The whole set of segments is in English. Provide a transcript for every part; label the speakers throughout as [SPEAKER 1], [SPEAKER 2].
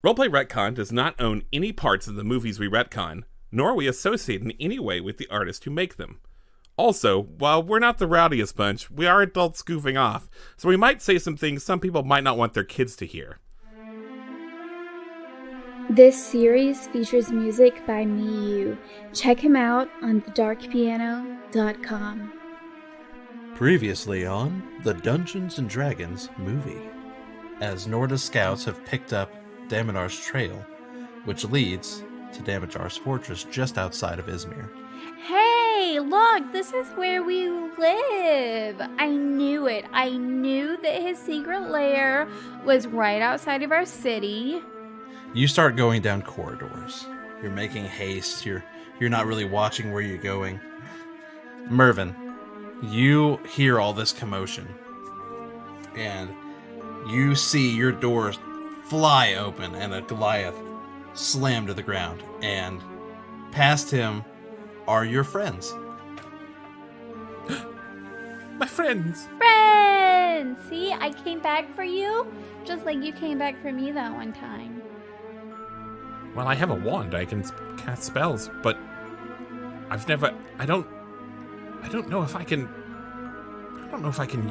[SPEAKER 1] Roleplay Retcon does not own any parts of the movies we retcon, nor are we associated in any way with the artists who make them. Also, while we're not the rowdiest bunch, we are adults goofing off, so we might say some things some people might not want their kids to hear.
[SPEAKER 2] This series features music by Me. Check him out on thedarkpiano.com.
[SPEAKER 3] Previously on the Dungeons & Dragons movie. As Norda scouts have picked up Damodar's trail, which leads to Damodar's fortress just outside of Izmir.
[SPEAKER 2] Hey, look, this is where we live. I knew it. I knew that his secret lair was right outside of our city.
[SPEAKER 3] You start going down corridors. You're making haste. You're not really watching where you're going. Mervin, you hear all this commotion, and you see your door fly open and a Goliath slam to the ground, and past him are your friends.
[SPEAKER 1] My friends!
[SPEAKER 2] Friends! See, I came back for you, just like you came back for me that one time.
[SPEAKER 1] Well, I have a wand. I can cast spells, but I don't know if I can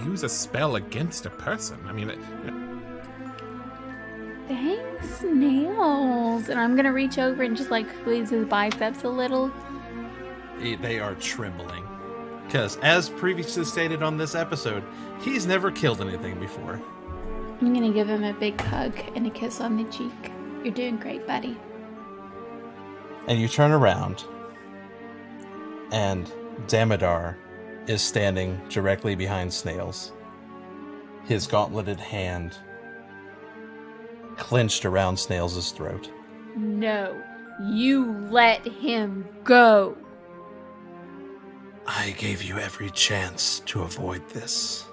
[SPEAKER 1] use a spell against a person. I mean,
[SPEAKER 2] Thanks, Nails. And I'm gonna reach over and just squeeze his biceps a little.
[SPEAKER 3] They are trembling. Because, as previously stated on this episode, he's never killed anything before.
[SPEAKER 2] I'm gonna give him a big hug and a kiss on the cheek. You're doing great, buddy.
[SPEAKER 3] And you turn around, and Damodar is standing directly behind Snails. His gauntleted hand clenched around Snails' throat.
[SPEAKER 2] No, you let him go.
[SPEAKER 3] I gave you every chance to avoid this.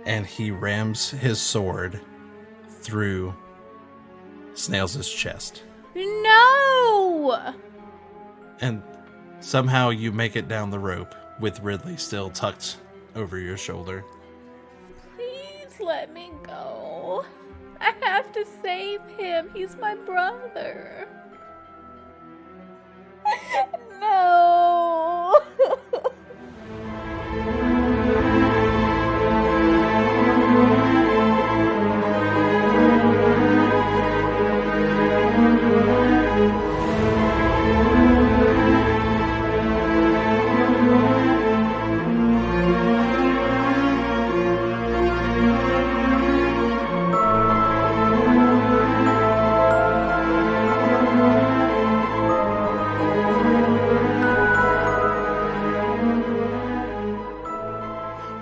[SPEAKER 3] And he rams his sword through Snails' chest.
[SPEAKER 2] No!
[SPEAKER 3] And somehow you make it down the rope with Ridley still tucked over your shoulder.
[SPEAKER 2] Please let me go. I have to save him. He's my brother. No!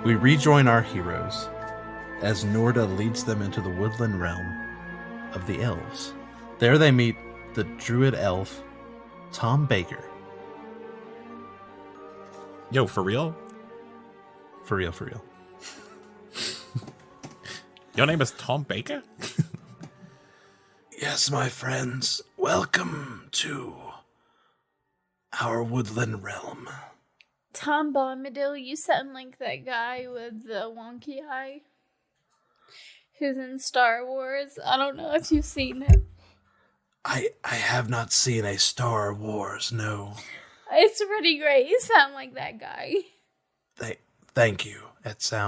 [SPEAKER 3] We rejoin our heroes as Norda leads them into the woodland realm of the elves. There they meet the druid elf, Tom Baker.
[SPEAKER 1] yo, for real?
[SPEAKER 3] For real, for real.
[SPEAKER 1] Your name is Tom Baker?
[SPEAKER 3] Yes, my friends, welcome to our woodland realm.
[SPEAKER 2] Tom Bombadil, you sound like that guy with the wonky eye who's in Star Wars. I don't know if you've seen it.
[SPEAKER 3] I have not seen a Star Wars, no.
[SPEAKER 2] It's pretty great. You sound like that guy.
[SPEAKER 3] Thank you.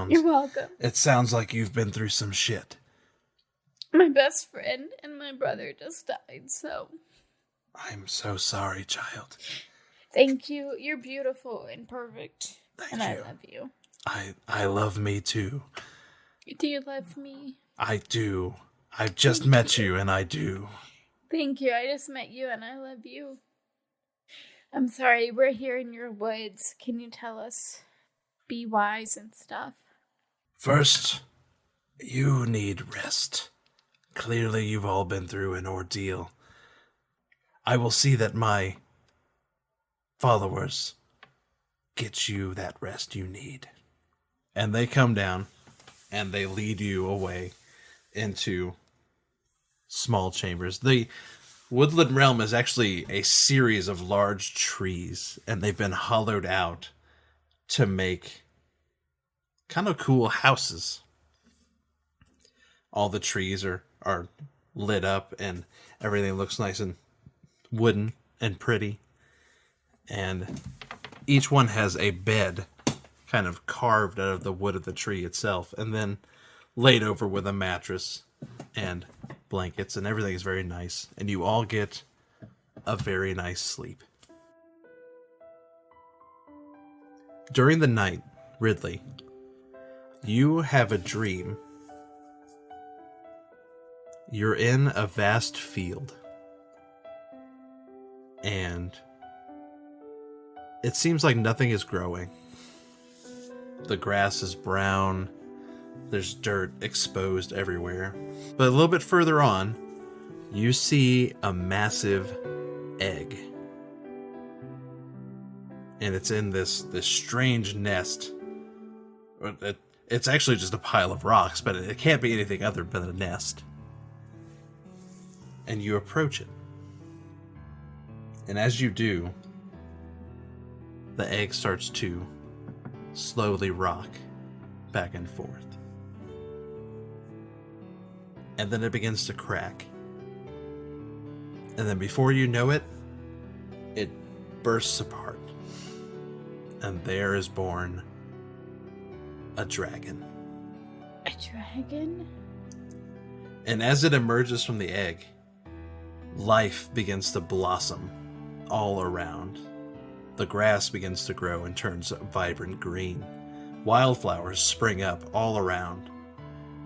[SPEAKER 2] You're welcome.
[SPEAKER 3] It sounds like you've been through some shit.
[SPEAKER 2] My best friend and my brother just died, so...
[SPEAKER 3] I'm so sorry, child.
[SPEAKER 2] Thank you. You're beautiful and perfect.
[SPEAKER 3] Thank
[SPEAKER 2] and
[SPEAKER 3] you.
[SPEAKER 2] I love you.
[SPEAKER 3] I love me too.
[SPEAKER 2] Do you love me?
[SPEAKER 3] I do. I've just met you and I do.
[SPEAKER 2] Thank you. I just met you and I love you. I'm sorry, we're here in your woods. Can you tell us? Be wise and stuff.
[SPEAKER 3] First, you need rest. Clearly you've all been through an ordeal. I will see that my followers get you that rest you need. And they come down and they lead you away into small chambers. The Woodland Realm is actually a series of large trees, and they've been hollowed out to make kind of cool houses. All the trees are are lit up and everything looks nice and wooden and pretty. And each one has a bed kind of carved out of the wood of the tree itself and then laid over with a mattress and blankets, and everything is very nice. And you all get a very nice sleep. During the night, Ridley, you have a dream. You're in a vast field. And it seems like nothing is growing. The grass is brown. There's dirt exposed everywhere. But a little bit further on, you see a massive egg. And it's in this strange nest. It's actually just a pile of rocks, but it can't be anything other than a nest. And you approach it. And as you do, the egg starts to slowly rock back and forth. And then it begins to crack. And then before you know it, it bursts apart. And there is born a dragon.
[SPEAKER 2] A dragon?
[SPEAKER 3] And as it emerges from the egg, life begins to blossom all around. The grass begins to grow and turns vibrant green. Wildflowers spring up all around.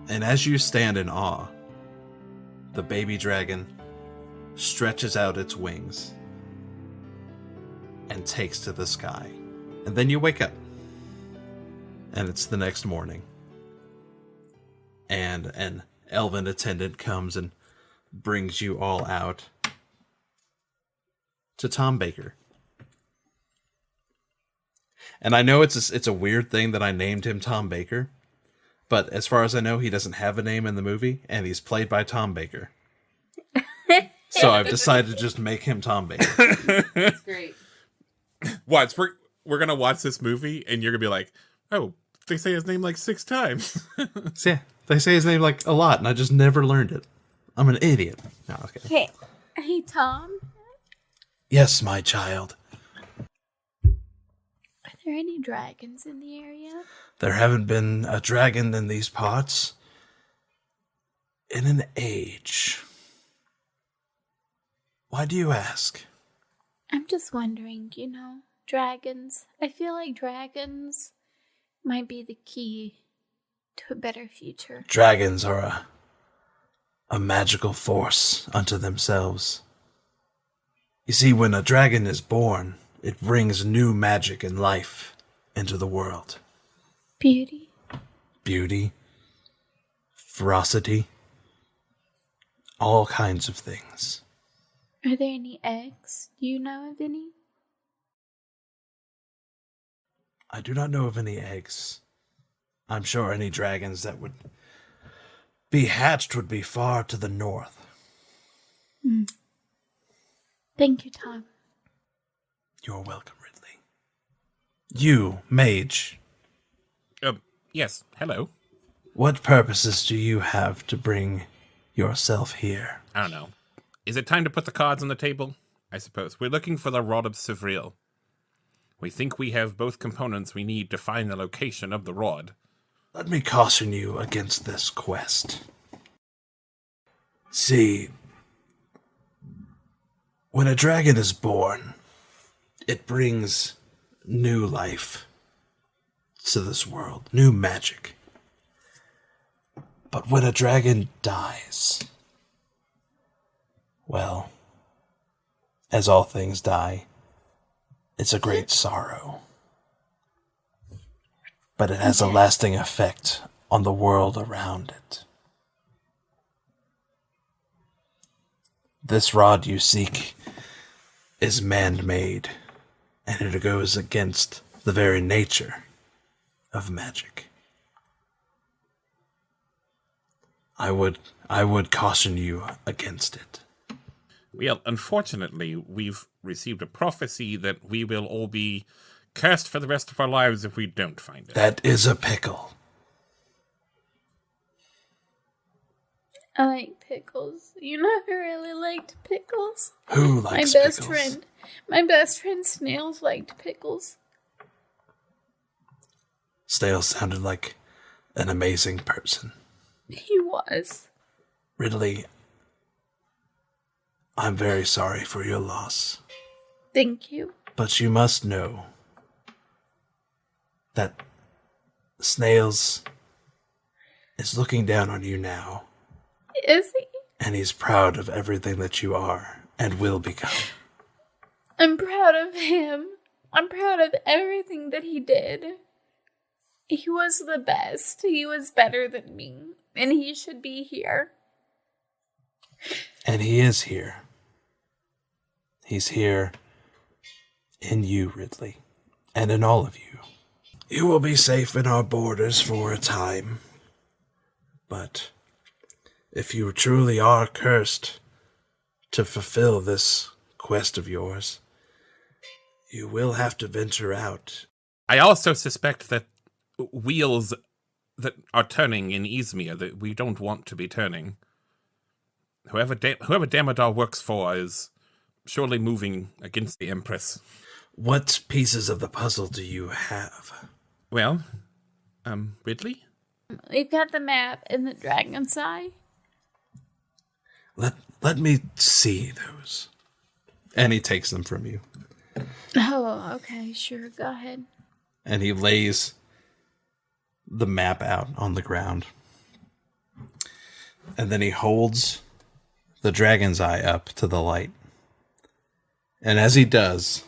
[SPEAKER 3] And as you stand in awe, the baby dragon stretches out its wings and takes to the sky. And then you wake up. And it's the next morning. And an elven attendant comes and brings you all out to Tom Baker. And I know it's a weird thing that I named him Tom Baker, but as far as I know, he doesn't have a name in the movie, and he's played by Tom Baker. So I've decided to just make him Tom Baker.
[SPEAKER 2] That's great.
[SPEAKER 1] Watch, we're gonna watch this movie, and you're gonna be like, "Oh, they say his name like 6 times."
[SPEAKER 3] So yeah, they say his name like a lot, and I just never learned it. I'm an idiot. No, okay.
[SPEAKER 2] Hey, Tom.
[SPEAKER 3] Yes, my child.
[SPEAKER 2] Are there any dragons in the area?
[SPEAKER 3] There haven't been a dragon in these parts in an age. Why do you ask?
[SPEAKER 2] I'm just wondering, dragons. I feel like dragons might be the key to a better future.
[SPEAKER 3] Dragons are a magical force unto themselves. You see, when a dragon is born, it brings new magic and life into the world.
[SPEAKER 2] Beauty.
[SPEAKER 3] Beauty. Ferocity. All kinds of things.
[SPEAKER 2] Are there any eggs? Do you know of any?
[SPEAKER 3] I do not know of any eggs. I'm sure any dragons that would be hatched would be far to the north.
[SPEAKER 2] Thank you, Tom.
[SPEAKER 3] You're welcome, Ridley. You, mage.
[SPEAKER 1] Yes, hello.
[SPEAKER 3] What purposes do you have to bring yourself here?
[SPEAKER 1] I don't know. Is it time to put the cards on the table? I suppose. We're looking for the Rod of Sevrille. We think we have both components we need to find the location of the rod.
[SPEAKER 3] Let me caution you against this quest. See, when a dragon is born, it brings new life to this world, new magic. But when a dragon dies, well, as all things die, it's a great sorrow. But it has a lasting effect on the world around it. This rod you seek is man-made, and it goes against the very nature of magic. I would caution you against it.
[SPEAKER 1] Well, unfortunately, we've received a prophecy that we will all be cursed for the rest of our lives if we don't find it.
[SPEAKER 3] That is a pickle.
[SPEAKER 2] I like pickles. You know who really liked pickles?
[SPEAKER 3] Who likes pickles?
[SPEAKER 2] My best friend Snails liked pickles.
[SPEAKER 3] Snails sounded like an amazing person.
[SPEAKER 2] He was.
[SPEAKER 3] Ridley, I'm very sorry for your loss.
[SPEAKER 2] Thank you.
[SPEAKER 3] But you must know that Snails is looking down on you now.
[SPEAKER 2] Is he?
[SPEAKER 3] And he's proud of everything that you are and will become.
[SPEAKER 2] I'm proud of him. I'm proud of everything that he did. He was the best. He was better than me. And he should be here.
[SPEAKER 3] And he is here. He's here in you, Ridley. And in all of you. You will be safe in our borders for a time. But if you truly are cursed to fulfill this quest of yours, you will have to venture out.
[SPEAKER 1] I also suspect that wheels that are turning in Izmir that we don't want to be turning. Whoever Damodar works for is surely moving against the Empress.
[SPEAKER 3] What pieces of the puzzle do you have?
[SPEAKER 1] Well, Ridley?
[SPEAKER 2] We've got the map and the dragon's eye.
[SPEAKER 3] Let me see those. And he takes them from you.
[SPEAKER 2] Oh, okay, sure, go ahead.
[SPEAKER 3] And he lays the map out on the ground. And then he holds the dragon's eye up to the light. And as he does,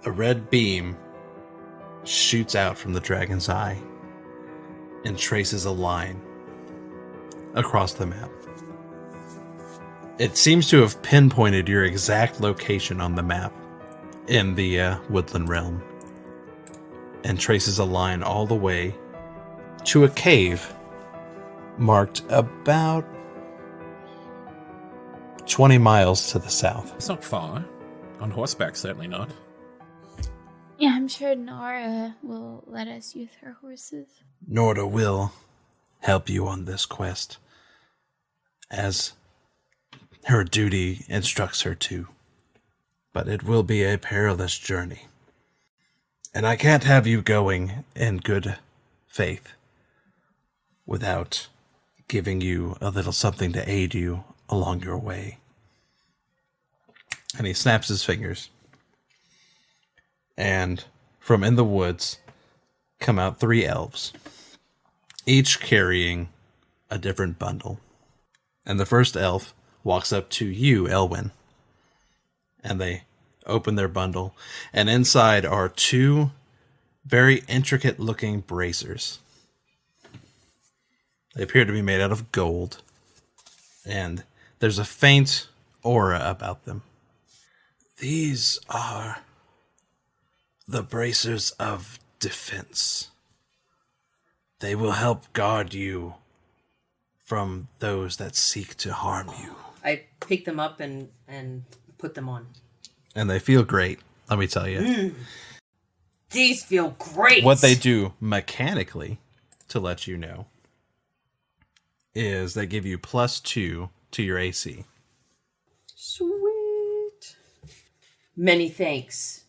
[SPEAKER 3] a red beam shoots out from the dragon's eye and traces a line across the map. It seems to have pinpointed your exact location on the map in the Woodland realm and traces a line all the way to a cave marked about 20 miles to the south.
[SPEAKER 1] It's not far. On horseback, certainly not.
[SPEAKER 2] Yeah, I'm sure Nora will let us use her horses.
[SPEAKER 3] Nora will help you on this quest, as her duty instructs her to. But it will be a perilous journey. And I can't have you going in good faith without giving you a little something to aid you along your way. And he snaps his fingers. And from in the woods come out 3 elves, each carrying a different bundle. And the first elf walks up to you, Elwin, and they open their bundle, and inside are 2 very intricate-looking bracers. They appear to be made out of gold, and there's a faint aura about them. These are the bracers of defense. They will help guard you from those that seek to harm you.
[SPEAKER 4] I pick them up and put them on.
[SPEAKER 3] And they feel great, let me tell you.
[SPEAKER 4] These feel great!
[SPEAKER 3] What they do mechanically, to let you know, is they give you +2 to your AC.
[SPEAKER 4] Sweet. Many thanks,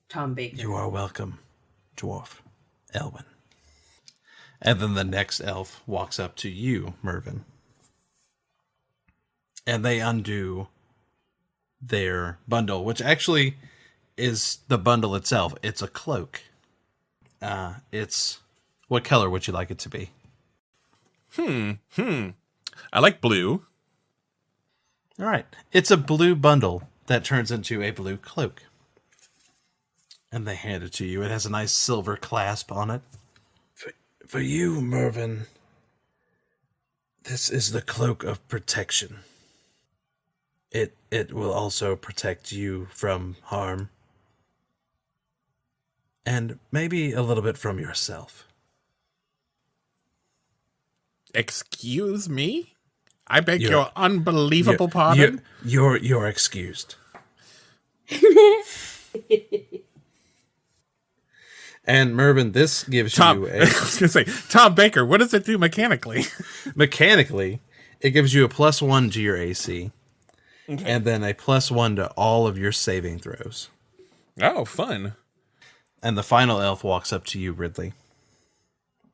[SPEAKER 4] Tom Baker.
[SPEAKER 3] You are welcome, dwarf Elwin. And then the next elf walks up to you, Mervin. And they undo their bundle, which actually is the bundle itself. It's a cloak. What color would you like it to be?
[SPEAKER 1] I like blue.
[SPEAKER 3] All right. It's a blue bundle that turns into a blue cloak. And they hand it to you. It has a nice silver clasp on it. For you, Mervin, this is the cloak of protection. It will also protect you from harm. And maybe a little bit from yourself.
[SPEAKER 1] Excuse me? I beg your unbelievable pardon?
[SPEAKER 3] You're excused. And Mervin, this gives
[SPEAKER 1] Tom,
[SPEAKER 3] you
[SPEAKER 1] I was going to say, Tom Baker, what does it do mechanically?
[SPEAKER 3] mechanically, it gives you a +1 to your AC, and then a +1 to all of your saving throws.
[SPEAKER 1] Oh, fun.
[SPEAKER 3] And the final elf walks up to you, Ridley,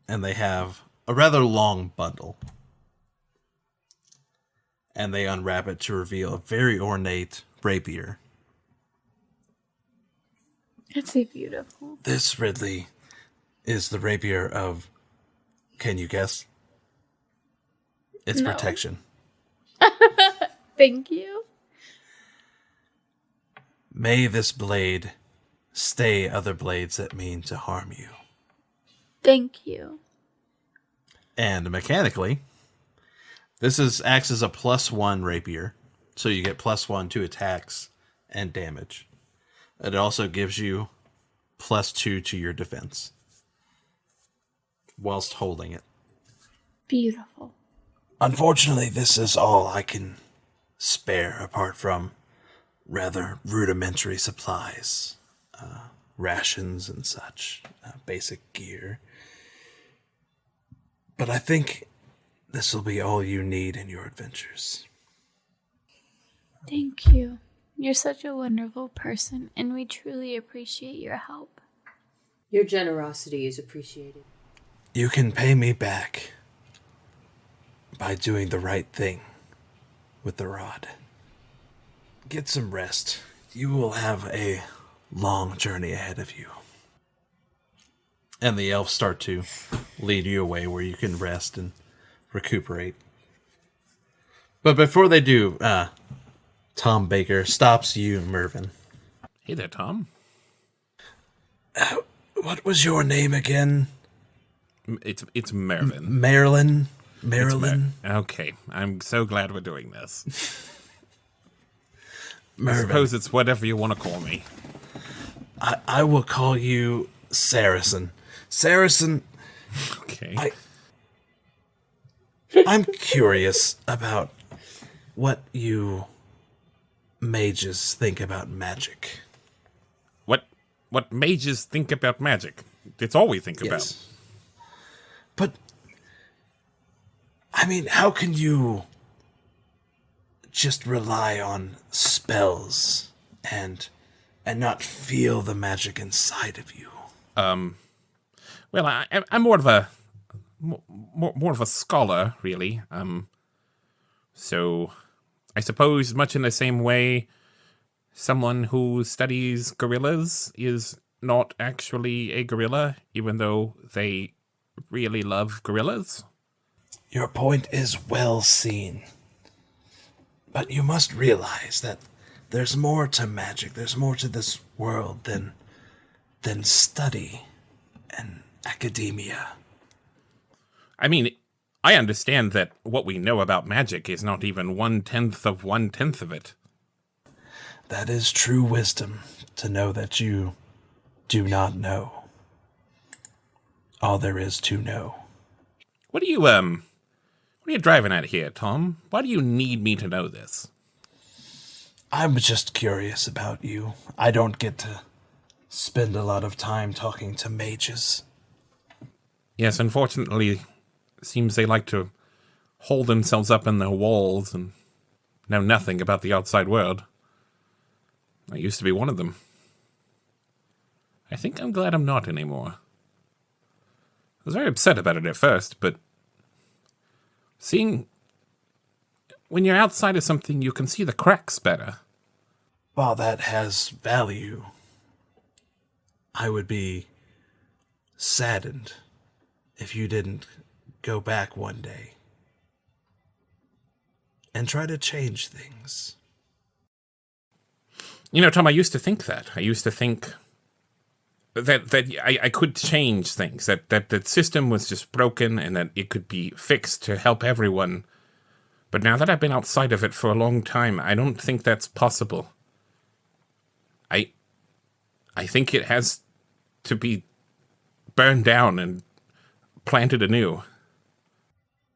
[SPEAKER 3] and they have a rather long bundle. And they unwrap it to reveal a very ornate rapier.
[SPEAKER 2] It's so beautiful.
[SPEAKER 3] This, Ridley, is the rapier of... Can you guess? It's
[SPEAKER 2] No.
[SPEAKER 3] protection.
[SPEAKER 2] Thank you.
[SPEAKER 3] May this blade stay other blades that mean to harm you.
[SPEAKER 2] Thank you.
[SPEAKER 3] And mechanically, this acts as a +1 rapier, so you get +1 to attacks and damage. It also gives you +2 to your defense whilst holding it.
[SPEAKER 2] Beautiful.
[SPEAKER 3] Unfortunately, this is all I can spare apart from rather rudimentary supplies, rations and such, basic gear. But I think this will be all you need in your adventures.
[SPEAKER 2] Thank you. You're such a wonderful person, and we truly appreciate your help.
[SPEAKER 4] Your generosity is appreciated.
[SPEAKER 3] You can pay me back by doing the right thing with the rod. Get some rest. You will have a long journey ahead of you. And the elves start to lead you away where you can rest and recuperate. But before they do, Tom Baker stops you, Mervin.
[SPEAKER 1] Hey there, Tom.
[SPEAKER 3] What was your name again?
[SPEAKER 1] It's Mervin.
[SPEAKER 3] Marilyn?
[SPEAKER 1] It's
[SPEAKER 3] Marilyn?
[SPEAKER 1] Okay, I'm so glad we're doing this. I
[SPEAKER 3] Mervin.
[SPEAKER 1] suppose it's whatever you want to call me.
[SPEAKER 3] I will call you Saracen. Saracen,
[SPEAKER 1] Okay.
[SPEAKER 3] I'm curious about what you mages think about magic.
[SPEAKER 1] What mages think about magic? It's all we think about.
[SPEAKER 3] But, I mean, how can you just rely on spells and not feel the magic inside of you?
[SPEAKER 1] Well, I'm more of a scholar, really. So I suppose much in the same way, someone who studies gorillas is not actually a gorilla, even though they really love gorillas.
[SPEAKER 3] Your point is well seen. But you must realize that there's more to magic, there's more to this world than study and academia.
[SPEAKER 1] I mean, I understand that what we know about magic is not even 1/10 of 1/10 of it.
[SPEAKER 3] That is true wisdom, to know that you do not know all there is to know.
[SPEAKER 1] What are you driving at here, Tom? Why do you need me to know this?
[SPEAKER 3] I'm just curious about you. I don't get to spend a lot of time talking to mages.
[SPEAKER 1] Yes, unfortunately, it seems they like to hold themselves up in their walls and know nothing about the outside world. I used to be one of them. I think I'm glad I'm not anymore. I was very upset about it at first, but when you're outside of something, you can see the cracks better.
[SPEAKER 3] While that has value, I would be saddened if you didn't go back one day and try to change things.
[SPEAKER 1] You know, Tom, I used to think that. I used to think that I could change things, that the system was just broken and that it could be fixed to help everyone. But now that I've been outside of it for a long time, I don't think that's possible. I think it has to be burned down and planted anew.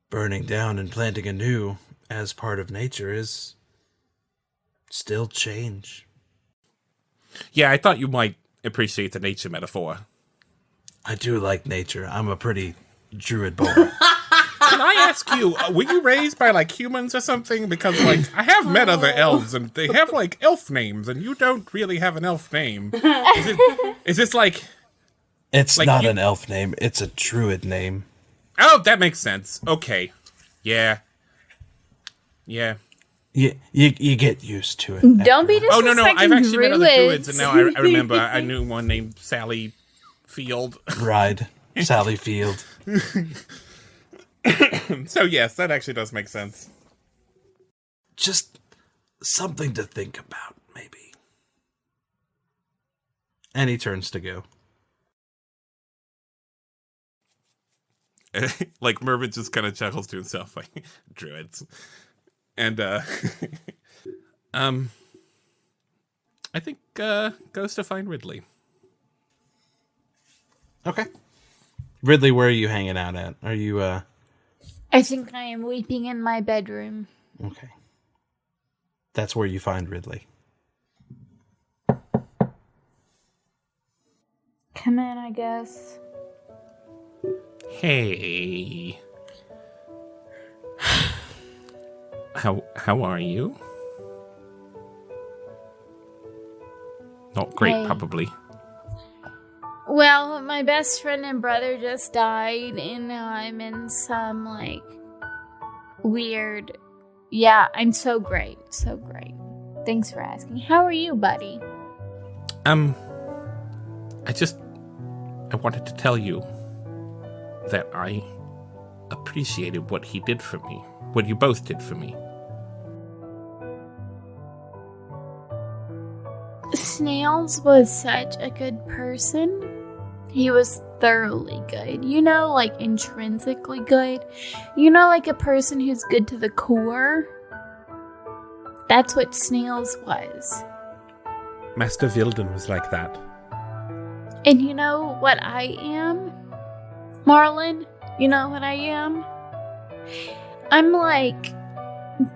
[SPEAKER 3] Burning down and planting anew as part of nature is still change.
[SPEAKER 1] Yeah, I thought you might appreciate the nature metaphor.
[SPEAKER 3] I do like nature. I'm a pretty druid boy.
[SPEAKER 1] Can I ask you, were you raised by, like, humans or something? Because, like, I have met other elves, and they have, like, elf names, and you don't really have an elf name. Is this, like...
[SPEAKER 3] It's
[SPEAKER 1] like
[SPEAKER 3] not an elf name. It's a druid name.
[SPEAKER 1] Oh, that makes sense. Okay. Yeah.
[SPEAKER 3] You get used to it.
[SPEAKER 2] Don't be disrespecting
[SPEAKER 1] Oh, no, I've actually met other druids, and now I remember I knew one named Sally Field.
[SPEAKER 3] Ride. Sally Field.
[SPEAKER 1] So, yes, that actually does make sense.
[SPEAKER 3] Just something to think about, maybe. And he turns to go.
[SPEAKER 1] Like, Mervin just kind of chuckles to himself, like, druids. And, I think, goes to find Ridley.
[SPEAKER 3] Okay. Ridley, where are you hanging out at? Are you,
[SPEAKER 2] I think I am weeping in my bedroom.
[SPEAKER 3] Okay. That's where you find Ridley.
[SPEAKER 2] Come in, I guess.
[SPEAKER 1] Hey. How are you? Not great,
[SPEAKER 2] Hey.
[SPEAKER 1] probably.
[SPEAKER 2] Well, my best friend and brother just died, and now I'm in some, like, weird... Yeah, I'm so great. So great. Thanks for asking. How are you, buddy?
[SPEAKER 1] I wanted to tell you that I appreciated what he did for me. What you both did for me.
[SPEAKER 2] Snails was such a good person. He was thoroughly good. You know, like intrinsically good. You know, like a person who's good to the core. That's what Snails was.
[SPEAKER 1] Master Vilden was like that.
[SPEAKER 2] And you know what I am? Marlon, you know what I am? I'm like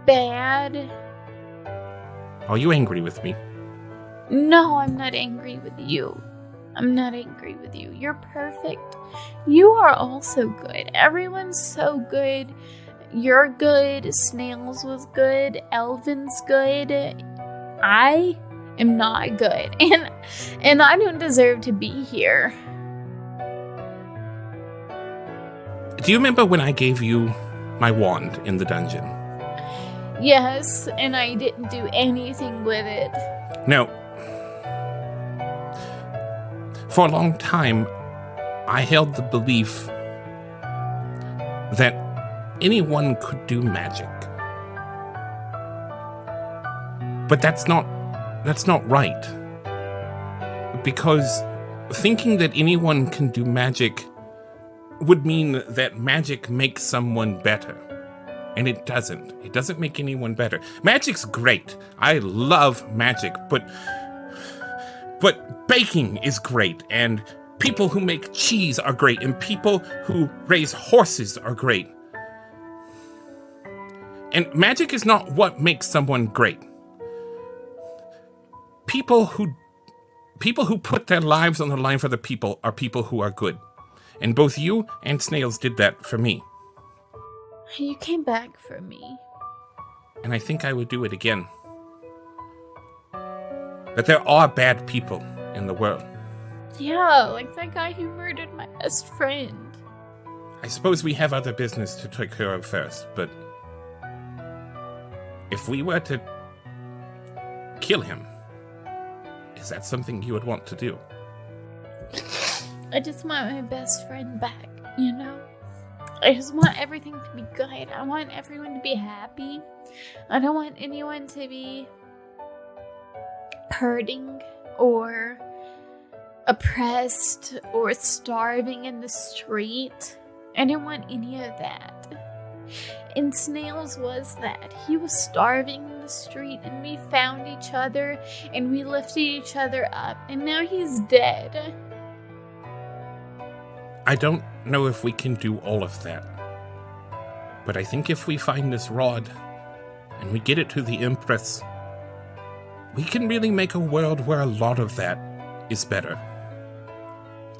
[SPEAKER 2] bad.
[SPEAKER 1] Are you angry with me?
[SPEAKER 2] No, I'm not angry with you. I'm not angry with you. You're perfect. You are also good. Everyone's so good. You're good. Snails was good. Elvin's good. I am not good. And I don't deserve to be here.
[SPEAKER 1] Do you remember when I gave you my wand in the dungeon?
[SPEAKER 2] Yes, and I didn't do anything with it.
[SPEAKER 1] No. For a long time, I held the belief that anyone could do magic. But that's not right. Because thinking that anyone can do magic would mean that magic makes someone better. And it doesn't. It doesn't make anyone better. Magic's great. I love magic, but baking is great, and people who make cheese are great, and people who raise horses are great. And magic is not what makes someone great. People who put their lives on the line for the people are people who are good. And both you and Snails did that for me.
[SPEAKER 2] You came back for me.
[SPEAKER 1] And I think I would do it again. But there are bad people in the world.
[SPEAKER 2] Yeah, like that guy who murdered my best friend.
[SPEAKER 1] I suppose we have other business to take care of first, but if we were to kill him, is that something you would want to do?
[SPEAKER 2] I just want my best friend back, you know? I just want everything to be good. I want everyone to be happy. I don't want anyone to be hurting or oppressed or starving in the street. I didn't want any of that. And Snails was that. He was starving in the street, and we found each other, and we lifted each other up, and now he's dead.
[SPEAKER 1] I don't know if we can do all of that. But I think if we find this rod, and we get it to the Empress, we can really make a world where a lot of that is better.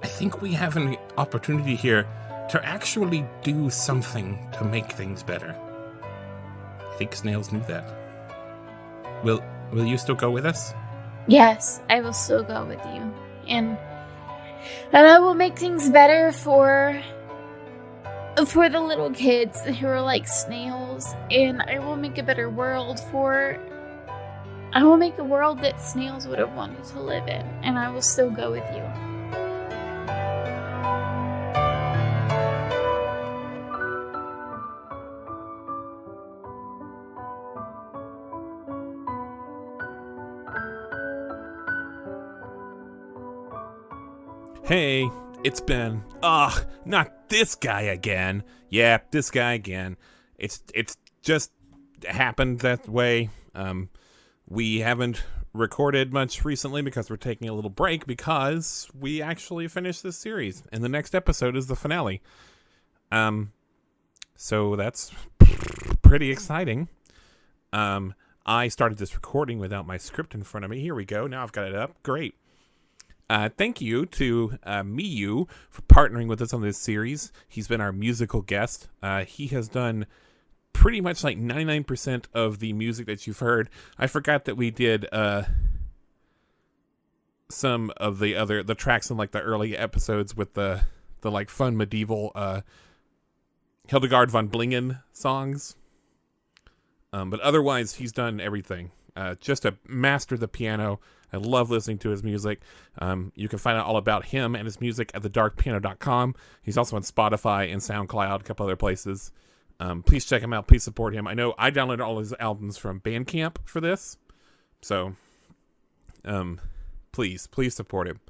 [SPEAKER 1] I think we have an opportunity here to actually do something to make things better. I think Snails knew that. Will you still go with us?
[SPEAKER 2] Yes, I will still go with you. And I will make things better for the little kids who are like snails, and I will make a better world I will make a world that snails would have wanted to live in, and I will still go with you.
[SPEAKER 1] Hey, it's Ben. Ugh, not this guy again. Yeah, this guy again. It's just happened that way. We haven't recorded much recently because we're taking a little break because we actually finished this series, and the next episode is the finale. So that's pretty exciting. I started this recording without my script in front of me. Here we go. Now I've got it up. Great. Thank you to Miyu for partnering with us on this series. He's been our musical guest. He has done pretty much like 99% of the music that you've heard. I forgot that we did some of the tracks in like the early episodes with the like fun medieval Hildegard von Blingen songs. But otherwise, he's done everything. Just a master of the piano. I love listening to his music. You can find out all about him and his music at thedarkpiano.com. He's also on Spotify and SoundCloud, a couple other places. Please check him out. Please support him. I know I downloaded all his albums from Bandcamp for this. So, please support him.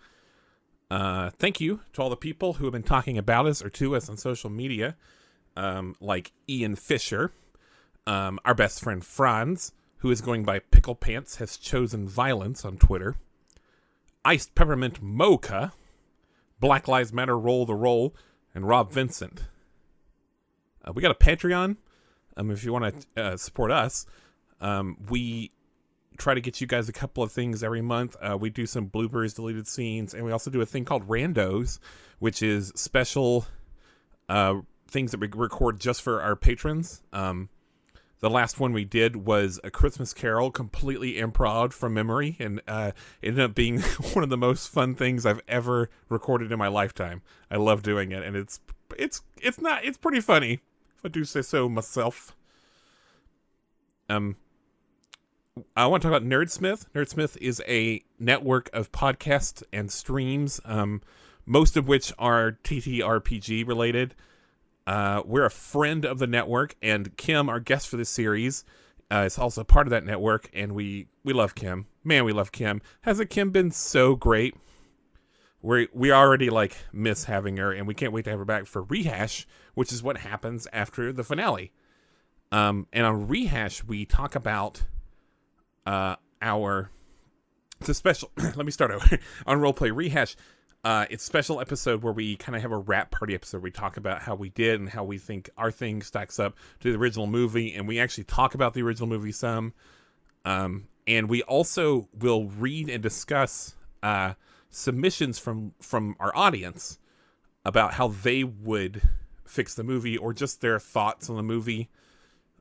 [SPEAKER 1] Thank you to all the people who have been talking about us or to us on social media, like Ian Fisher, our best friend Franz, who is going by Pickle Pants Has Chosen Violence on Twitter, Iced Peppermint Mocha, Black Lives Matter Roll the Roll, and Rob Vincent. We got a Patreon. If you want to support us, we try to get you guys a couple of things every month. We do some bloopers, deleted scenes, and we also do a thing called Randos, which is special things that we record just for our patrons. The last one we did was A Christmas Carol, completely improv from memory, and ended up being one of the most fun things I've ever recorded in my lifetime. I love doing it, and it's pretty funny, if I do say so myself. I want to talk about Nerdsmith. Nerdsmith is a network of podcasts and streams, most of which are TTRPG related. We're a friend of the network, and Kim, our guest for this series, is also part of that network, and we love Kim. Man, we love Kim. Hasn't Kim been so great? We already like miss having her, and we can't wait to have her back for Rehash, which is what happens after the finale. And on Rehash, we talk about it's a special. Let me start over on Roleplay Rehash. It's a special episode where we kind of have a wrap party episode. We talk about how we did and how we think our thing stacks up to the original movie, and we actually talk about the original movie some. And we also will read and discuss submissions from our audience about how they would fix the movie or just their thoughts on the movie.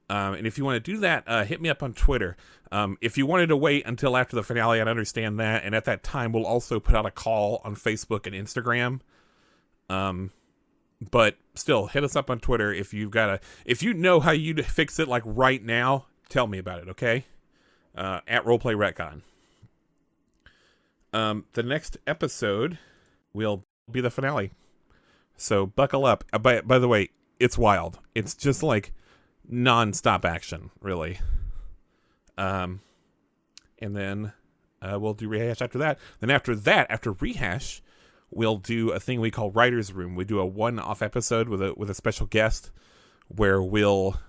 [SPEAKER 1] And if you want to do that, hit me up on Twitter. If you wanted to wait until after the finale, I'd understand that. And at that time, we'll also put out a call on Facebook and Instagram. But still, hit us up on Twitter if if you know how you'd fix it like right now, tell me about it, okay? At Roleplay Retcon. The next episode will be the finale. So buckle up. By the way, it's wild. It's just like non-stop action, really. And then we'll do Rehash after that. Then after Rehash, we'll do a thing we call Writer's Room. We do a one-off episode with a special guest where we'll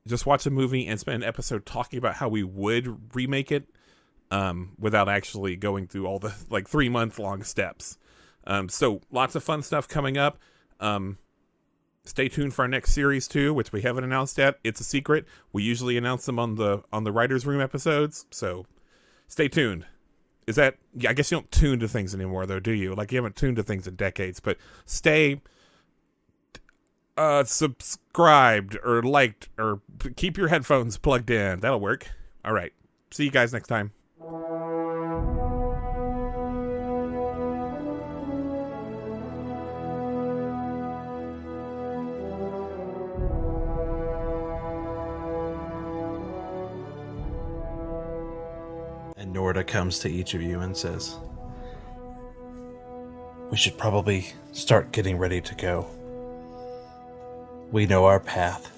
[SPEAKER 1] just watch a movie and spend an episode talking about how we would remake it without actually going through all the 3-month-long steps. So lots of fun stuff coming up. Stay tuned for our next series too, which we haven't announced yet. It's a secret. We usually announce them on the Writer's Room episodes, so stay tuned. Is that? Yeah, I guess you don't tune to things anymore, though, do you? Like, you haven't tuned to things in decades. But stay subscribed or liked or keep your headphones plugged in. That'll work. All right. See you guys next time.
[SPEAKER 3] And Norda comes to each of you and says, "We should probably start getting ready to go. We know our path.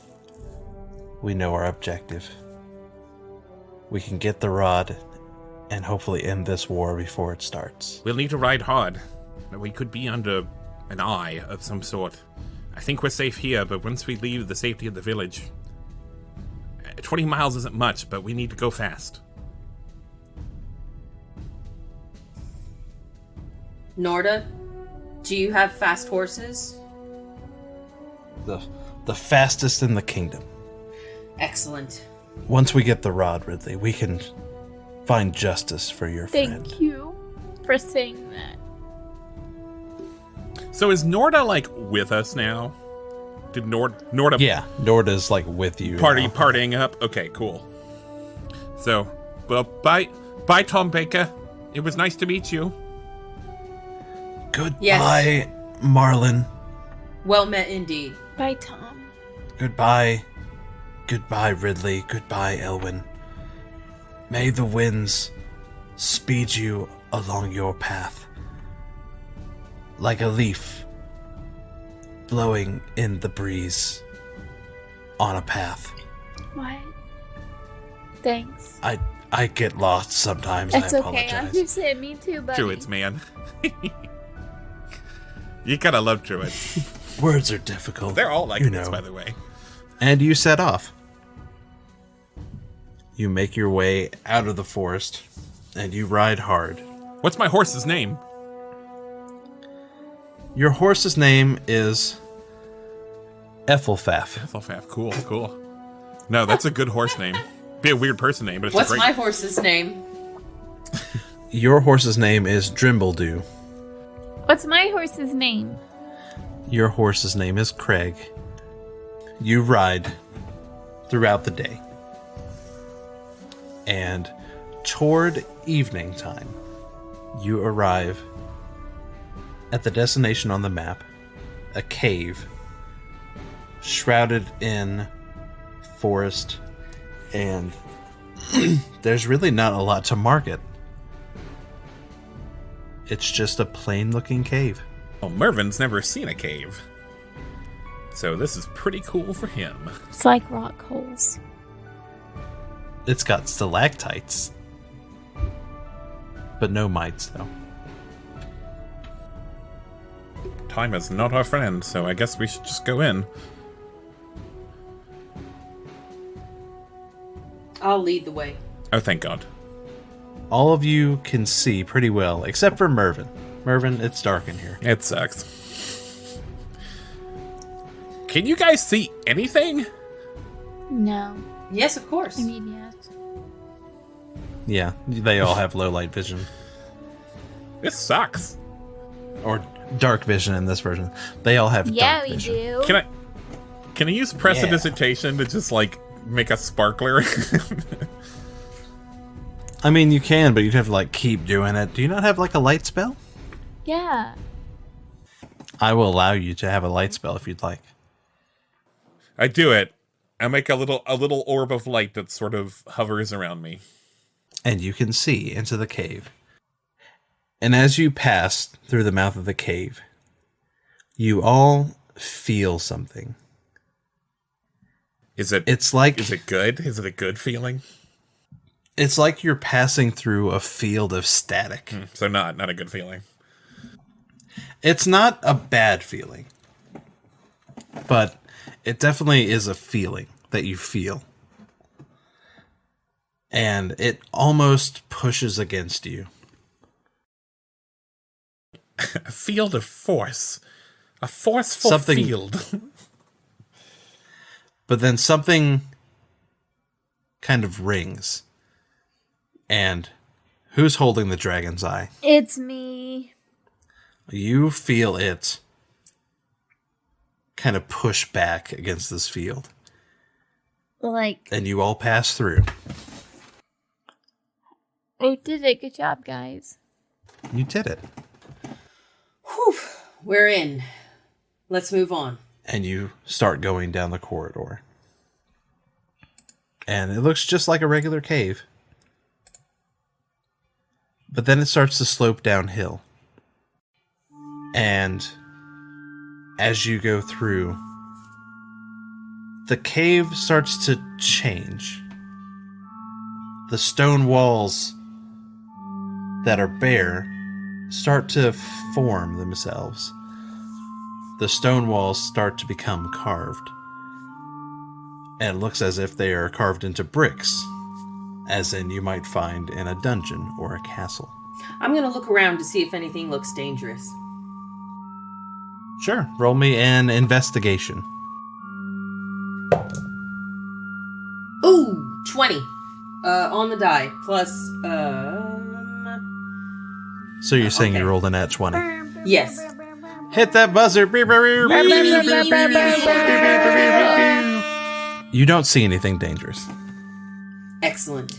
[SPEAKER 3] We know our objective. We can get the rod and hopefully end this war before it starts."
[SPEAKER 1] We'll need to ride hard. We could be under an eye of some sort. I think we're safe here, but once we leave the safety of the village... 20 miles isn't much, but we need to go fast.
[SPEAKER 4] Norda, do you have fast horses?
[SPEAKER 3] The fastest in the kingdom.
[SPEAKER 4] Excellent.
[SPEAKER 3] Once we get the rod, Ridley, we can find justice for your friend.
[SPEAKER 2] Thank you for saying that.
[SPEAKER 1] So is Norda, like, with us now? Did Norda...
[SPEAKER 3] Yeah, Norda's like with you.
[SPEAKER 1] Partying up? Okay, cool. So, well, bye, Tom Baker. It was nice to meet you.
[SPEAKER 3] Goodbye,
[SPEAKER 4] Yes.
[SPEAKER 3] Marlin.
[SPEAKER 4] Well met indeed.
[SPEAKER 2] Bye, Tom.
[SPEAKER 3] Goodbye. Goodbye, Ridley. Goodbye, Elwin. May the winds speed you along your path, like a leaf blowing in the breeze on a path.
[SPEAKER 2] What? Thanks.
[SPEAKER 3] I get lost sometimes.
[SPEAKER 2] It's
[SPEAKER 3] I
[SPEAKER 2] okay. I
[SPEAKER 3] apologize.
[SPEAKER 2] understand. Me too, buddy.
[SPEAKER 1] Druids, man. You gotta love Druids.
[SPEAKER 3] Words are difficult.
[SPEAKER 1] They're all like
[SPEAKER 3] you
[SPEAKER 1] this,
[SPEAKER 3] know.
[SPEAKER 1] by the way.
[SPEAKER 3] And you set off. You make your way out of the forest, and you ride hard.
[SPEAKER 1] What's my horse's name?
[SPEAKER 3] Your horse's name is Ethelfaf.
[SPEAKER 1] Ethelfaf. Cool. No, that's a good horse name. Be a weird person name, but it's
[SPEAKER 4] What's
[SPEAKER 1] a great...
[SPEAKER 4] my horse's name?
[SPEAKER 3] Your horse's name is Drimbledew.
[SPEAKER 2] What's my horse's name?
[SPEAKER 3] Your horse's name is Craig. You ride throughout the day. And toward evening time, you arrive at the destination on the map, a cave shrouded in forest, and there's really not a lot to mark it. It's just a plain-looking cave.
[SPEAKER 1] Well, Mervin's never seen a cave. So this is pretty cool for him.
[SPEAKER 2] It's like rock holes.
[SPEAKER 3] It's got stalactites. But no mites, though.
[SPEAKER 1] Time is not our friend, so I guess we should just go in.
[SPEAKER 4] I'll lead the way.
[SPEAKER 1] Oh, thank God.
[SPEAKER 3] All of you can see pretty well, except for Mervin. Mervin, it's dark in here.
[SPEAKER 1] It sucks. Can you guys see anything?
[SPEAKER 2] No.
[SPEAKER 4] Yes, of course.
[SPEAKER 2] I mean, yes.
[SPEAKER 3] Yeah, they all have low light vision.
[SPEAKER 1] This sucks.
[SPEAKER 3] Or dark vision in this version. They all have
[SPEAKER 2] Yeah,
[SPEAKER 3] dark
[SPEAKER 2] we
[SPEAKER 3] vision.
[SPEAKER 2] do.
[SPEAKER 1] Can I use prestidigitation to just, like, make a sparkler?
[SPEAKER 3] I mean, you can, but you'd have to, like, keep doing it. Do you not have, like, a light spell?
[SPEAKER 2] Yeah.
[SPEAKER 3] I will allow you to have a light spell if you'd like.
[SPEAKER 1] I do it. I make a little orb of light that sort of hovers around me.
[SPEAKER 3] And you can see into the cave. And as you pass through the mouth of the cave, you all feel something.
[SPEAKER 1] Is it good? Is it a good feeling?
[SPEAKER 3] It's like you're passing through a field of static.
[SPEAKER 1] So not a good feeling.
[SPEAKER 3] It's not a bad feeling. But it definitely is a feeling that you feel. And it almost pushes against you.
[SPEAKER 1] A field of force. A forceful
[SPEAKER 3] Something-
[SPEAKER 1] field.
[SPEAKER 3] But then something kind of rings. And Who's holding the dragon's eye?
[SPEAKER 2] It's me.
[SPEAKER 3] You feel it kind of push back against this field.
[SPEAKER 2] Like,
[SPEAKER 3] And you all pass through.
[SPEAKER 2] we did it. Good job, guys.
[SPEAKER 3] You did it.
[SPEAKER 4] Whew. We're in. Let's move on.
[SPEAKER 3] And you start going down the corridor. And it looks just like a regular cave. But then it starts to slope downhill. And as you go through, the cave starts to change. The stone walls that are bare start to form themselves. The stone walls start to become carved. And it looks as if they are carved into bricks, as in you might find in a dungeon or a castle.
[SPEAKER 4] I'm going to look around to see if anything looks dangerous.
[SPEAKER 3] Sure, roll me an investigation.
[SPEAKER 4] Ooh, 20. On the die. Plus,
[SPEAKER 3] So you're saying
[SPEAKER 4] okay.
[SPEAKER 3] you rolled a nat 20.
[SPEAKER 4] yes.
[SPEAKER 3] Hit that buzzer! You don't see anything dangerous.
[SPEAKER 4] Excellent.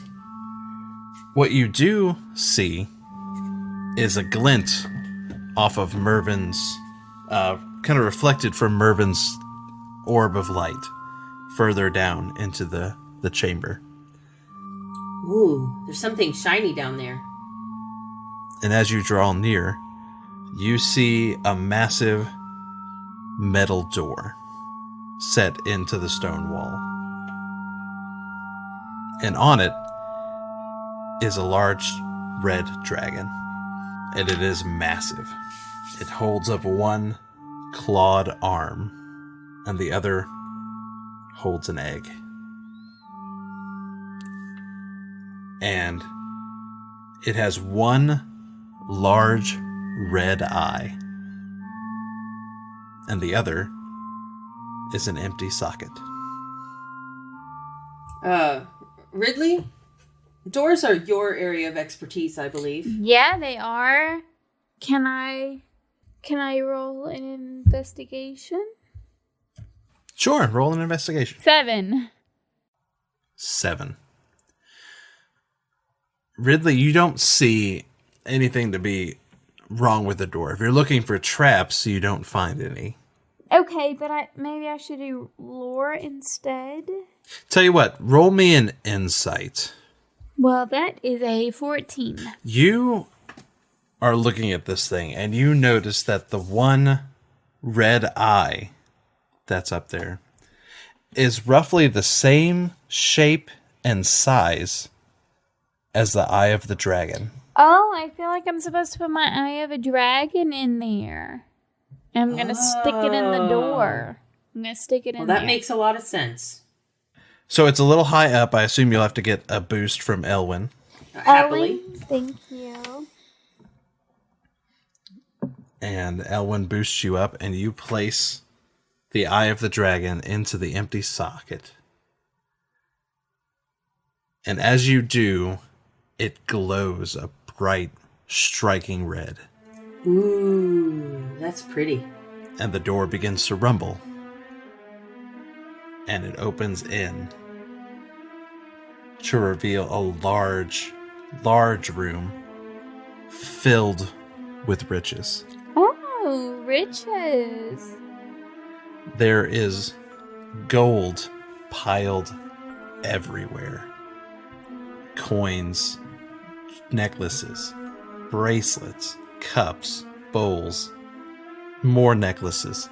[SPEAKER 3] What you do see is a glint off of Mervin's, kind of reflected from Mervin's orb of light further down into the chamber.
[SPEAKER 4] Ooh, there's something shiny down there.
[SPEAKER 3] And as you draw near, you see a massive metal door set into the stone wall. And on it is a large red dragon. And it is massive. It holds up one clawed arm, and the other holds an egg. And it has one large red eye, and the other is an empty socket.
[SPEAKER 4] Ridley? Doors are your area of expertise, I believe.
[SPEAKER 2] Yeah, they are. Can I roll an investigation?
[SPEAKER 3] Sure, roll an investigation.
[SPEAKER 2] 7.
[SPEAKER 3] 7. Ridley, you don't see anything to be wrong with the door. If you're looking for traps, you don't find any.
[SPEAKER 2] Okay, but maybe I should do lore instead.
[SPEAKER 3] Tell you what, roll me an insight.
[SPEAKER 2] Well, that is a 14.
[SPEAKER 3] You are looking at this thing, and you notice that the one red eye that's up there is roughly the same shape and size as the eye of the dragon.
[SPEAKER 2] Oh, I feel like I'm supposed to put my eye of a dragon in there. I'm going to stick it in the door. I'm going to stick it in there.
[SPEAKER 4] Well, that makes a lot of sense.
[SPEAKER 3] So it's a little high up. I assume you'll have to get a boost from Elwin.
[SPEAKER 4] Happily.
[SPEAKER 2] Elwin, thank you.
[SPEAKER 3] And Elwin boosts you up, and you place the eye of the dragon into the empty socket. And as you do, it glows a bright, striking red.
[SPEAKER 4] Ooh, that's pretty.
[SPEAKER 3] And the door begins to rumble. And it opens in to reveal a large, large room filled with riches.
[SPEAKER 2] Oh, riches.
[SPEAKER 3] There is gold piled everywhere. Coins, necklaces, bracelets, cups, bowls, more necklaces.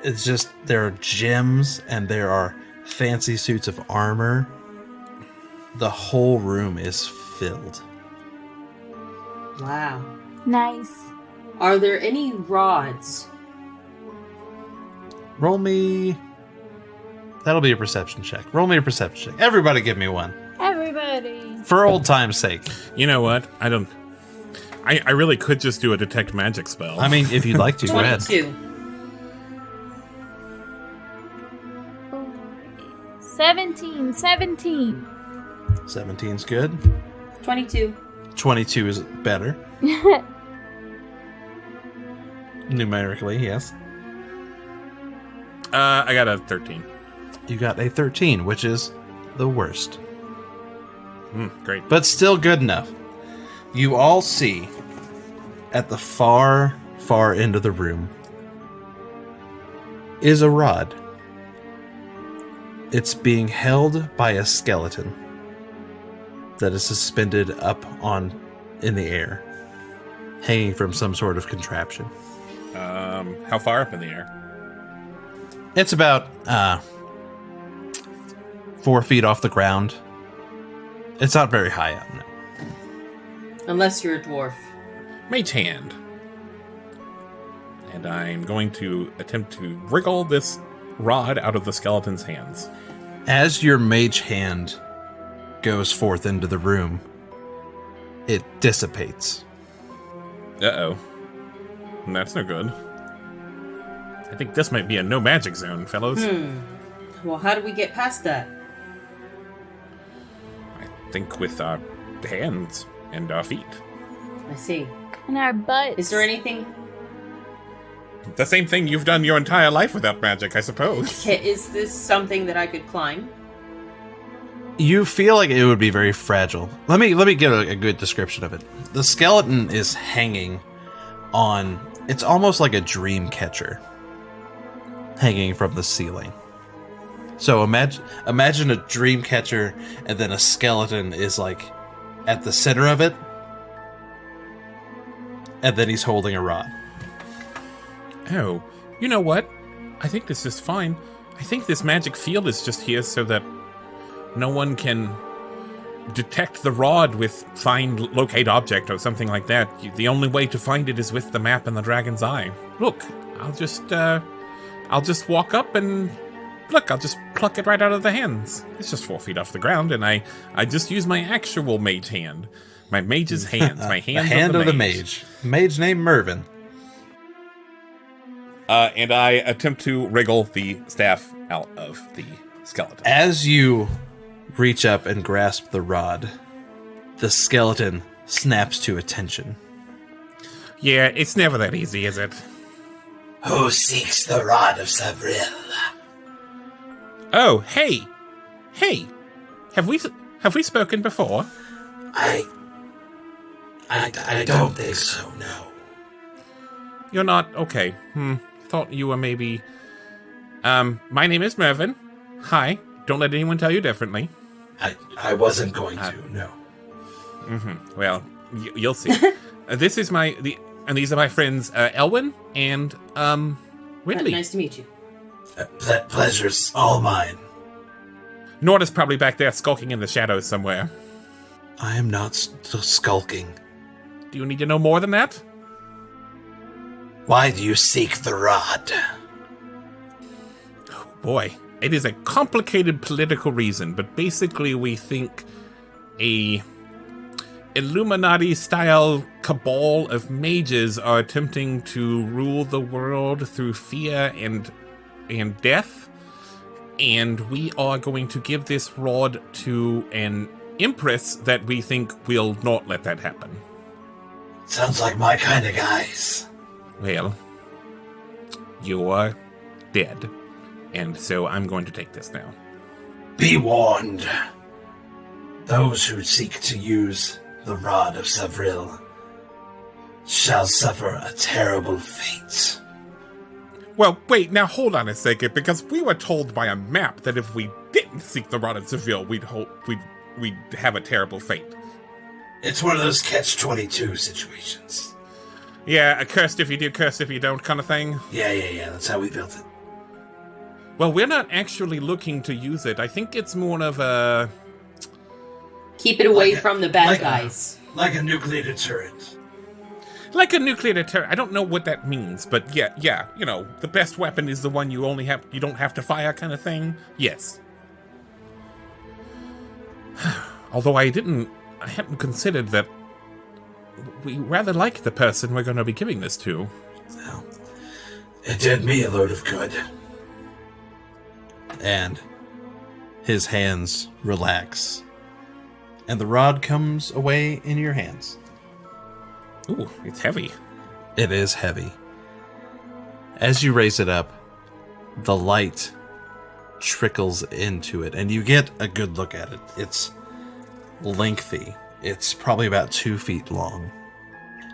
[SPEAKER 3] It's just, there are gems and there are fancy suits of armor. The whole room is filled.
[SPEAKER 4] Wow.
[SPEAKER 2] Nice.
[SPEAKER 4] Are there any rods?
[SPEAKER 3] Roll me... That'll be a perception check. Roll me a perception check. Everybody give me one.
[SPEAKER 2] Everybody.
[SPEAKER 3] For old time's sake.
[SPEAKER 1] You know what? I really could just do a detect magic spell.
[SPEAKER 3] I mean, if you'd like to, go ahead.
[SPEAKER 4] 22.
[SPEAKER 2] 17.
[SPEAKER 3] 17's good.
[SPEAKER 4] 22.
[SPEAKER 3] 22 is better. Numerically, yes.
[SPEAKER 1] I got a 13.
[SPEAKER 3] You got a 13, which is the worst.
[SPEAKER 1] Great.
[SPEAKER 3] But still good enough. You all see at the far, far end of the room is a rod. It's being held by a skeleton that is suspended up in the air, hanging from some sort of contraption.
[SPEAKER 1] How far up in the air?
[SPEAKER 3] It's about 4 feet off the ground. It's not very high up, no.
[SPEAKER 4] Unless you're a dwarf.
[SPEAKER 1] Mage hand. And I'm going to attempt to wriggle this rod out of the skeleton's hands.
[SPEAKER 3] As your mage hand goes forth into the room, it dissipates.
[SPEAKER 1] Uh-oh. That's no good. I think this might be a no magic zone, fellows.
[SPEAKER 4] Well, how do we get past that?
[SPEAKER 1] I think with our hands and our feet.
[SPEAKER 4] I see.
[SPEAKER 2] And our butts.
[SPEAKER 4] Is there anything...
[SPEAKER 1] The same thing you've done your entire life without magic, I suppose.
[SPEAKER 4] Is this something that I could climb?
[SPEAKER 3] You feel like it would be very fragile. Let me give a good description of it. The skeleton is hanging on... It's almost like a dream catcher hanging from the ceiling. So imagine a dream catcher, and then a skeleton is like at the center of it, and then he's holding a rod.
[SPEAKER 1] Oh, you know what? I think this is fine. I think this magic field is just here so that no one can detect the rod with find locate object or something like that. The only way to find it is with the map and the dragon's eye. Look, I'll just walk up and look, I'll just pluck it right out of the hands. It's just 4 feet off the ground, and I just use my actual mage hand. My mage's hands. My hands
[SPEAKER 3] the hand of the mage. Mage named Mervin.
[SPEAKER 1] And I attempt to wriggle the staff out of the skeleton.
[SPEAKER 3] As you reach up and grasp the rod, the skeleton snaps to attention.
[SPEAKER 1] Yeah, it's never that easy, is it?
[SPEAKER 5] Who seeks the Rod of Sevrille?
[SPEAKER 1] Oh, hey! Have we spoken before?
[SPEAKER 5] I don't think so, no.
[SPEAKER 1] You're not? Okay. Thought you were maybe... my name is Mervin. Hi. Don't let anyone tell you differently.
[SPEAKER 5] I wasn't going to, no.
[SPEAKER 1] Well, you'll see. This is and these are my friends, Elwin and, Ridley.
[SPEAKER 4] Nice to meet you.
[SPEAKER 5] Pleasure's all mine.
[SPEAKER 1] Norda's probably back there skulking in the shadows somewhere.
[SPEAKER 3] I am not skulking.
[SPEAKER 1] Do you need to know more than that?
[SPEAKER 5] Why do you seek the rod?
[SPEAKER 1] Oh, boy. It is a complicated political reason, but basically we think a Illuminati-style cabal of mages are attempting to rule the world through fear and death, and we are going to give this rod to an empress that we think will not let that happen.
[SPEAKER 5] Sounds like my kind of guys.
[SPEAKER 1] Well, you're dead, and so I'm going to take this now.
[SPEAKER 5] Be warned. Those who seek to use the Rod of Sevrille shall suffer a terrible fate.
[SPEAKER 1] Well, wait, now hold on a second, because we were told by a map that if we didn't seek the Rod of Sevrille, we'd have a terrible fate.
[SPEAKER 5] It's one of those catch-22 situations.
[SPEAKER 1] Yeah, a cursed if you do, cursed if you don't kind of thing.
[SPEAKER 5] Yeah, that's how we built it.
[SPEAKER 1] Well, we're not actually looking to use it. I think it's more of a...
[SPEAKER 4] Keep it away from the bad guys.
[SPEAKER 5] Like a nuclear deterrent.
[SPEAKER 1] Like a nuclear deterrent. I don't know what that means, but yeah, you know, the best weapon is the one you don't have to fire kind of thing. Yes. Although I hadn't considered that we rather like the person we're going to be giving this to.
[SPEAKER 5] Well, it did me a load of good.
[SPEAKER 3] And his hands relax, And the rod comes away in your hands.
[SPEAKER 1] Ooh, it's heavy.
[SPEAKER 3] It is heavy. As you raise it up, the light trickles into it, and you get a good look at it. It's lengthy. It's probably about 2 feet long.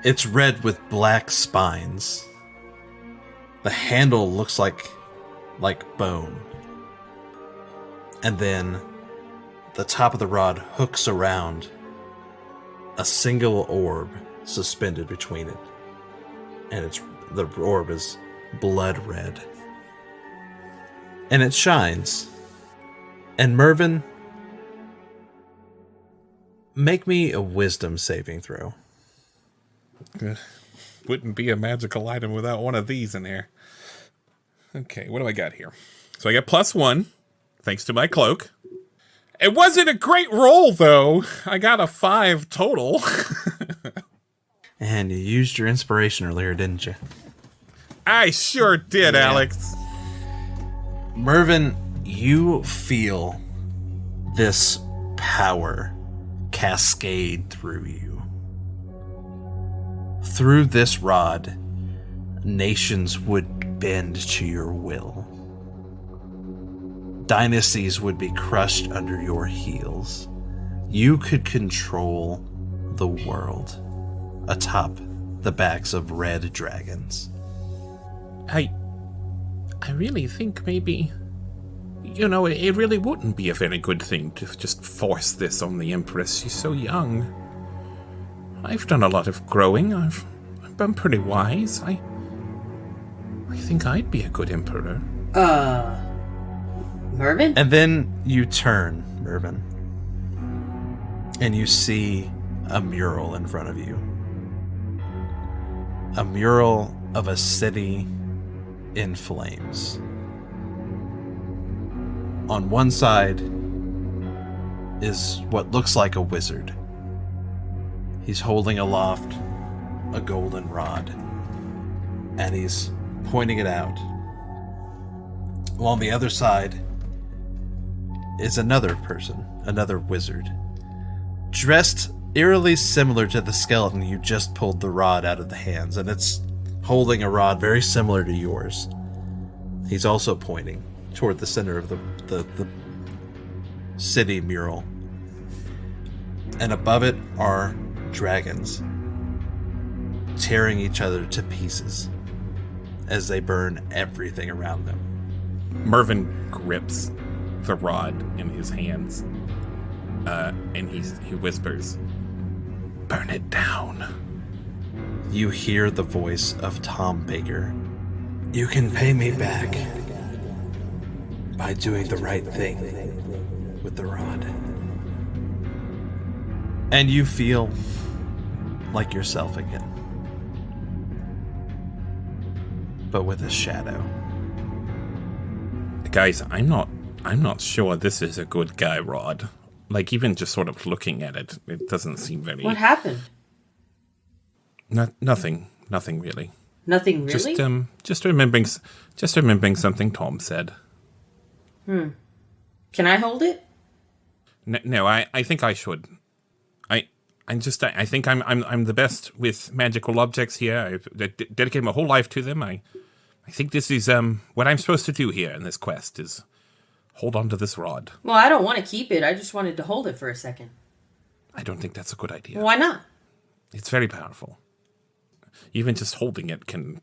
[SPEAKER 3] It's red with black spines. The handle looks like bone. And then the top of the rod hooks around a single orb suspended between it. And the orb is blood red. And it shines. And Mervin, make me a wisdom saving throw.
[SPEAKER 1] Wouldn't be a magical item without one of these in there. Okay, what do I got here? So I got +1, thanks to my cloak. It wasn't a great roll, though. I got a 5 total.
[SPEAKER 3] And you used your inspiration earlier, didn't you?
[SPEAKER 1] I sure did,
[SPEAKER 3] Yeah.
[SPEAKER 1] Alex.
[SPEAKER 3] Mervin, you feel this power cascade through you. Through this rod, nations would bend to your will. Dynasties would be crushed under your heels. You could control the world atop the backs of red dragons.
[SPEAKER 1] I really think maybe, it really wouldn't be a very good thing to just force this on the Empress. She's so young. I've done a lot of growing. I've been pretty wise. I think I'd be a good emperor.
[SPEAKER 4] Mervin?
[SPEAKER 3] And then you turn, Mervin, and you see a mural in front of you. A mural of a city in flames. On one side is what looks like a wizard. He's holding aloft a golden rod, and he's pointing it out. While on the other side is another person, another wizard, dressed eerily similar to the skeleton you just pulled the rod out of the hands, and it's holding a rod very similar to yours. He's also pointing toward the center of the city mural. And above it are dragons tearing each other to pieces as they burn everything around them.
[SPEAKER 1] Mervin grips the rod in his hands, and he whispers, "Burn it down."
[SPEAKER 3] You hear the voice of Tom Baker. You can pay me back by doing the right thing with the rod. And you feel like yourself again, but with a shadow.
[SPEAKER 1] Guys, I'm not sure this is a good guy rod. Like, even just sort of looking at it, it doesn't seem very...
[SPEAKER 4] What happened?
[SPEAKER 1] Nothing really.
[SPEAKER 4] Nothing really?
[SPEAKER 1] Just remembering something Tom said.
[SPEAKER 4] Can I hold it?
[SPEAKER 1] No, I think I should. I think I'm the best with magical objects here. I've dedicated my whole life to them. I think this is what I'm supposed to do here in this quest is hold on to this rod.
[SPEAKER 4] Well, I don't want to keep it. I just wanted to hold it for a second.
[SPEAKER 1] I don't think that's a good idea.
[SPEAKER 4] Why not?
[SPEAKER 1] It's very powerful. Even just holding it can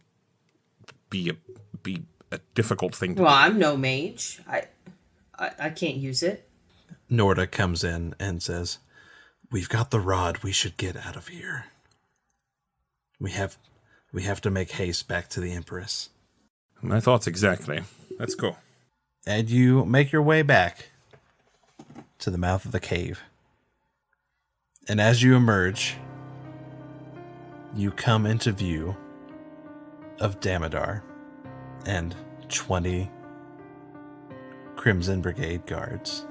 [SPEAKER 1] be a difficult thing to do.
[SPEAKER 4] Well, I'm no mage. I can't use it.
[SPEAKER 3] Norda comes in and says, "We've got the rod. We should get out of here. We have to make haste back to the Empress."
[SPEAKER 1] My thoughts exactly. Let's go.
[SPEAKER 3] And you make your way back to the mouth of the cave. And as you emerge, you come into view of Damodar and 20 Crimson Brigade guards.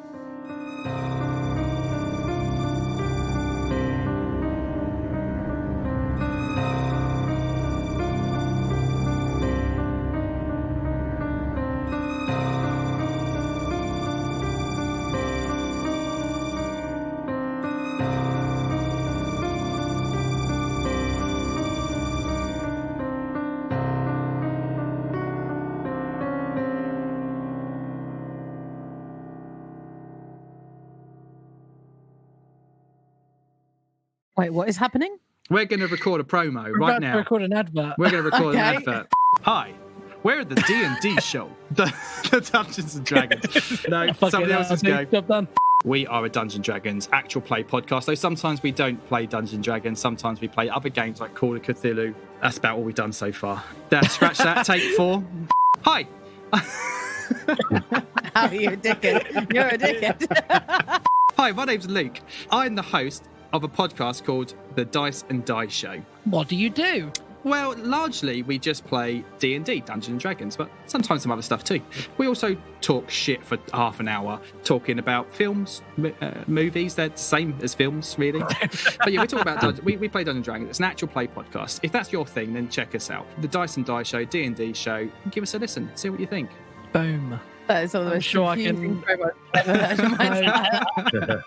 [SPEAKER 6] Wait, what is happening?
[SPEAKER 7] We're going to record a promo
[SPEAKER 6] We're
[SPEAKER 7] right
[SPEAKER 6] about
[SPEAKER 7] now.
[SPEAKER 6] to record an advert.
[SPEAKER 7] We're going to record an
[SPEAKER 6] Okay.
[SPEAKER 7] advert. Hi, we're the D&D show, the Dungeons and Dragons. No,
[SPEAKER 6] Fuck
[SPEAKER 7] somebody
[SPEAKER 6] it,
[SPEAKER 7] else's
[SPEAKER 6] dude.
[SPEAKER 7] go.
[SPEAKER 6] Job done.
[SPEAKER 7] We are a Dungeons and Dragons actual play podcast, though sometimes we don't play Dungeons and Dragons. Sometimes we play other games like Call of Cthulhu. That's about all we've done so far. Scratch that, take 4. Hi.
[SPEAKER 6] How are you a dickhead? You're a dickhead.
[SPEAKER 7] Hi, my name's Luke. I'm the host of a podcast called The Dice and Die Show.
[SPEAKER 6] What do you do?
[SPEAKER 7] Well, largely we just play D&D, Dungeons and Dragons, but sometimes some other stuff too. We also talk shit for half an hour, talking about films, movies. They're the same as films, really. But yeah, we talk about we play Dungeons and Dragons. It's an actual play podcast. If that's your thing, then check us out. The Dice and Die Show, D&D show. Give us a listen. See what you think.
[SPEAKER 6] Boom.
[SPEAKER 8] That is one of the
[SPEAKER 6] I'm
[SPEAKER 8] most
[SPEAKER 6] sure I
[SPEAKER 8] confusing
[SPEAKER 6] can-
[SPEAKER 8] promos I've ever heard in my entire life.